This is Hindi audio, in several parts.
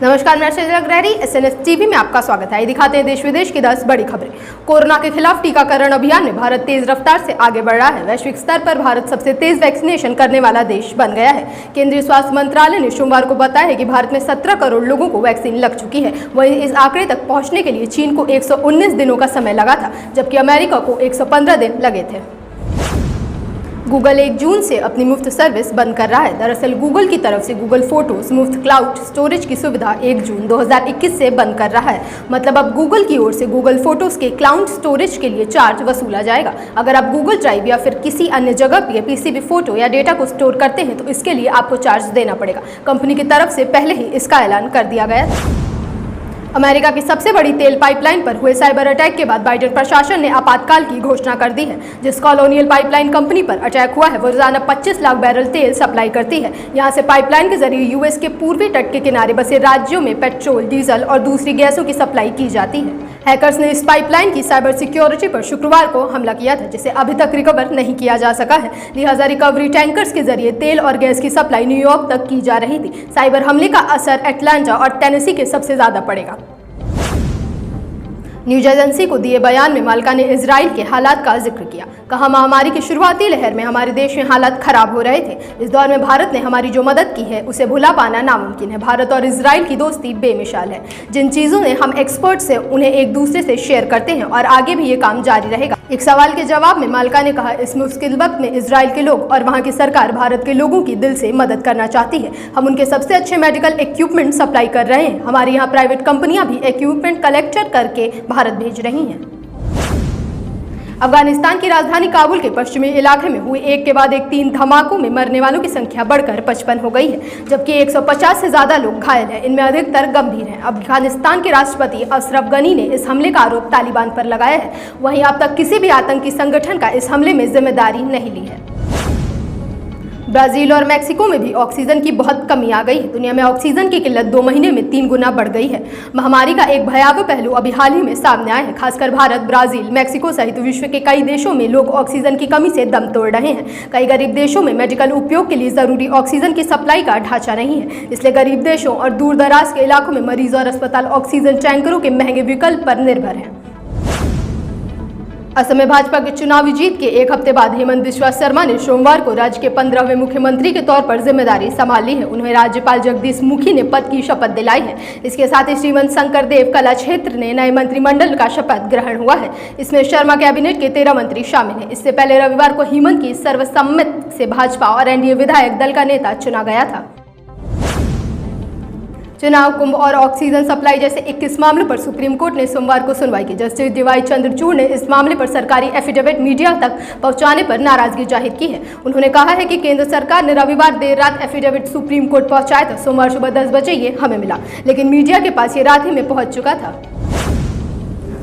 नमस्कार, मैं शैलजा अग्रहरी। एसएनएस टीवी में आपका स्वागत है। दिखाते हैं देश विदेश की 10 बड़ी खबरें। कोरोना के खिलाफ टीकाकरण अभियान में भारत तेज रफ्तार से आगे बढ़ रहा है। वैश्विक स्तर पर भारत सबसे तेज वैक्सीनेशन करने वाला देश बन गया है। केंद्रीय स्वास्थ्य मंत्रालय ने सोमवार को बताया है कि भारत में 17 करोड़ लोगों को वैक्सीन लग चुकी है। वहीं इस आंकड़े तक पहुंचने के लिए चीन को 119 दिनों का समय लगा था, जबकि अमेरिका को 115 दिन लगे थे। गूगल 1 जून से अपनी मुफ्त सर्विस बंद कर रहा है। दरअसल गूगल की तरफ से गूगल फोटोज मुफ्त क्लाउड स्टोरेज की सुविधा 1 जून 2021 से बंद कर रहा है। मतलब अब गूगल की ओर से गूगल फोटोज के क्लाउड स्टोरेज के लिए चार्ज वसूला जाएगा। अगर आप गूगल ड्राइव या फिर किसी अन्य जगह पर पीसी भी फोटो या डेटा को स्टोर करते हैं तो इसके लिए आपको चार्ज देना पड़ेगा। कंपनी की तरफ से पहले ही इसका ऐलान कर दिया गया था। अमेरिका की सबसे बड़ी तेल पाइपलाइन पर हुए साइबर अटैक के बाद बाइडेन प्रशासन ने आपातकाल की घोषणा कर दी है। जिस कॉलोनियल पाइपलाइन कंपनी पर अटैक हुआ है वो रोजाना 25 लाख बैरल तेल सप्लाई करती है। यहां से पाइपलाइन के जरिए यूएस के पूर्वी तट के किनारे बसे राज्यों में पेट्रोल, डीजल और दूसरी गैसों की सप्लाई की जाती है। हैकर्स ने इस पाइपलाइन की साइबर सिक्योरिटी पर शुक्रवार को हमला किया था, जिसे अभी तक रिकवर नहीं किया जा सका है। लिहाजा रिकवरी टैंकर्स के जरिए तेल और गैस की सप्लाई न्यूयॉर्क तक की जा रही थी। साइबर हमले का असर एटलांटा और टेनेसी के सबसे ज्यादा पड़ेगा। न्यूज एजेंसी को दिए बयान में माल्का ने इजराइल के हालात का जिक्र किया। कहा, महामारी की शुरुआती लहर में हमारे देश में हालात खराब हो रहे थे। इस दौर में भारत ने हमारी जो मदद की है उसे भुला पाना नामुमकिन है। भारत और इजराइल की दोस्ती बेमिसाल है। जिन चीज़ों ने हम एक्सपर्ट से उन्हें एक दूसरे से शेयर करते हैं और आगे भी ये काम जारी रहेगा। एक सवाल के जवाब में माल्का ने कहा, इस मुश्किल वक्त में इजराइल के लोग और वहाँ की सरकार भारत के लोगों की दिल से मदद करना चाहती है। हम उनके सबसे अच्छे मेडिकल इक्विपमेंट सप्लाई कर रहे हैं। हमारे यहाँ प्राइवेट कंपनियां भी इक्विपमेंट कलेक्ट करके भारत भेज रही हैं। अफगानिस्तान की राजधानी काबुल के पश्चिमी इलाके में हुए एक के बाद एक 3 धमाकों में मरने वालों की संख्या बढ़कर 55 हो गई है, जबकि 150 से ज्यादा लोग घायल हैं। इनमें अधिकतर गंभीर हैं। अफगानिस्तान के राष्ट्रपति अशरफ गनी ने इस हमले का आरोप तालिबान पर लगाया है। वहीं अब तक किसी भी आतंकी संगठन का इस हमले में जिम्मेदारी नहीं ली है। ब्राजील और मैक्सिको में भी ऑक्सीजन की बहुत कमी आ गई है। दुनिया में ऑक्सीजन की किल्लत 2 महीने में 3 गुना बढ़ गई है। महामारी का एक भयावह पहलू अभी हाल ही में सामने आया है। खासकर भारत, ब्राजील, मैक्सिको सहित विश्व के कई देशों में लोग ऑक्सीजन की कमी से दम तोड़ रहे हैं। कई गरीब देशों में मेडिकल उपयोग के लिए जरूरी ऑक्सीजन की सप्लाई का ढांचा नहीं है। इसलिए गरीब देशों और दूर दराज के इलाकों में मरीज और अस्पताल ऑक्सीजन टैंकरों के महंगे विकल्प पर निर्भर हैं। असम में भाजपा की चुनावी जीत के एक हफ्ते बाद हेमंत बिस्वा शर्मा ने सोमवार को राज्य के 15वें मुख्यमंत्री के तौर पर जिम्मेदारी संभाल ली है। उन्हें राज्यपाल जगदीश मुखी ने पद की शपथ दिलाई है। इसके साथ ही श्रीमंत शंकर देव कला क्षेत्र ने नए मंत्रिमंडल का शपथ ग्रहण हुआ है। इसमें शर्मा कैबिनेट के 13 मंत्री शामिल हैं। इससे पहले रविवार को हेमंत की सर्वसम्मत से भाजपा और एनडीए विधायक दल का नेता चुना गया था। चुनाव, कुंभ और ऑक्सीजन सप्लाई जैसे 21 मामलों पर सुप्रीम कोर्ट ने सोमवार को सुनवाई की। जस्टिस डीवाई चंद्रचूड़ ने इस मामले पर सरकारी एफिडेविट मीडिया तक पहुंचाने पर नाराजगी जाहिर की है। उन्होंने कहा है कि केंद्र सरकार ने रविवार देर रात एफिडेविट सुप्रीम कोर्ट पहुंचाया था। सोमवार सुबह 10 बजे ये हमें मिला, लेकिन मीडिया के पास ये रात ही में पहुंच चुका था।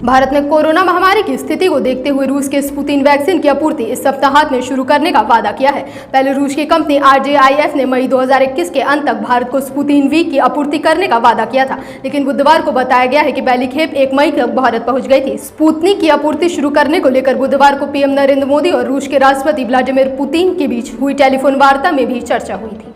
भारत में कोरोना महामारी की स्थिति को देखते हुए रूस के स्पुतिन वैक्सीन की आपूर्ति इस सप्ताहांत में शुरू करने का वादा किया है। पहले रूस की कंपनी RJIF ने मई 2021 के अंत तक भारत को स्पुतिन V की आपूर्ति करने का वादा किया था, लेकिन बुधवार को बताया गया है कि पहली खेप 1 मई तक भारत पहुंच गई थी। स्पुतनिक की आपूर्ति शुरू करने को लेकर बुधवार को पीएम नरेंद्र मोदी और रूस के राष्ट्रपति व्लादिमीर पुतिन के बीच हुई टेलीफोन वार्ता में भी चर्चा हुई थी।